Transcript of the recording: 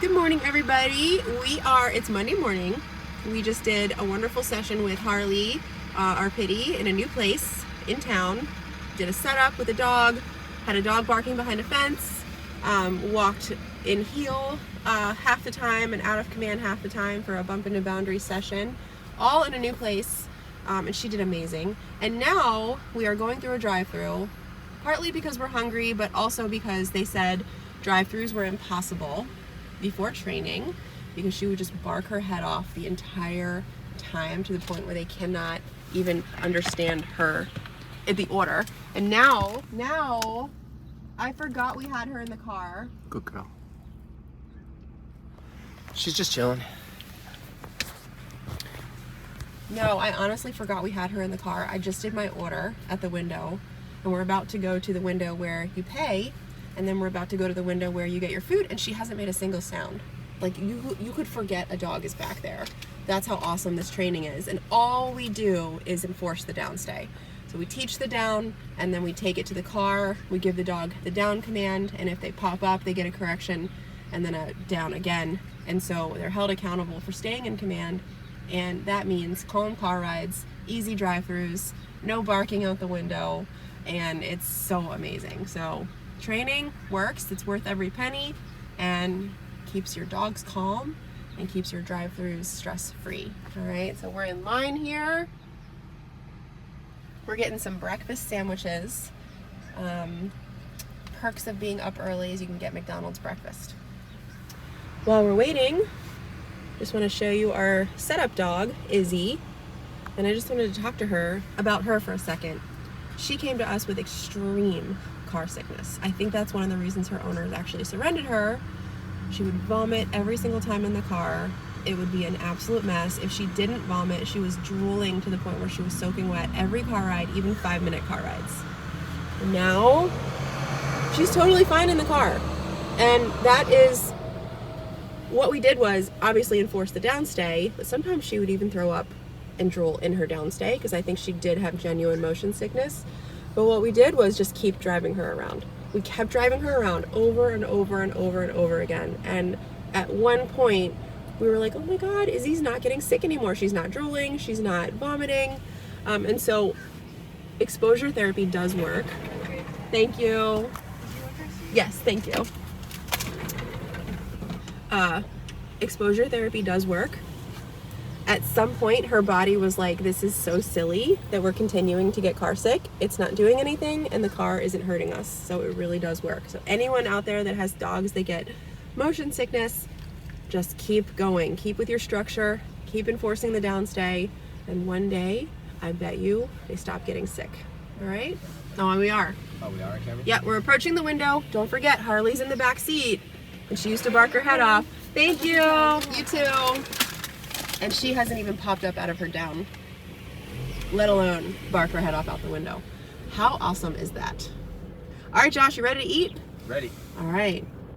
Good morning, everybody. It's Monday morning. We just did a wonderful session with Harley, our pitty, in a new place in town. Did a setup with a dog, had a dog barking behind a fence, walked in heel half the time and out of command half the time for a bump into boundary session, all in a new place, and she did amazing. And now we are going through a drive-thru, partly because we're hungry, but also because they said drive-thrus were impossible before training, because she would just bark her head off the entire time to the point where they cannot even understand the order. And now I forgot we had her in the car. Good girl. She's just chilling. No, I honestly forgot we had her in the car. I just did my order at the window, and we're about to go to the window where you pay, and then we're about to go to the window where you get your food, and she hasn't made a single sound. Like, you could forget a dog is back there. That's how awesome this training is. And all we do is enforce the down stay. So we teach the down, and then we take it to the car, we give the dog the down command, and if they pop up, they get a correction, and then a down again. And so they're held accountable for staying in command, and that means calm car rides, easy drive-thrus, no barking out the window, and it's so amazing. So training works, it's worth every penny, and keeps your dogs calm and keeps your drive-thrus stress-free. All right, so we're in line here. We're getting some breakfast sandwiches. Perks of being up early is you can get McDonald's breakfast. While we're waiting, just want to show you our setup dog, Izzy, and I just wanted to talk to her about her for a second. She came to us with extreme car sickness. I think that's one of the reasons her owners actually surrendered her. She would vomit every single time in the car. It would be an absolute mess. If she didn't vomit, she was drooling to the point where she was soaking wet every car ride, even 5-minute car rides. And now, she's totally fine in the car. And that is, what we did was obviously enforce the downstay, but sometimes she would even throw up and drool in her downstay, because I think she did have genuine motion sickness. But what we did was just keep driving her around. We kept driving her around over and over and over and over again. And at one point, we were like, oh my God, Izzy's not getting sick anymore. She's not drooling, she's not vomiting. And so exposure therapy does work. Thank you. Yes, thank you. Exposure therapy does work. At some point, her body was like, this is so silly that we're continuing to get car sick. It's not doing anything, and the car isn't hurting us. So it really does work. So anyone out there that has dogs that get motion sickness, just keep going. Keep with your structure. Keep enforcing the downstay. And one day, I bet you, they stop getting sick. All right? Oh, and we are. Oh, we are, Kevin? Yeah, we're approaching the window. Don't forget, Harley's in the back seat. And she used to bark her head off. Thank you. You too. And she hasn't even popped up out of her down, let alone bark her head off out the window. How awesome is that? All right, Josh, you ready to eat? Ready. All right.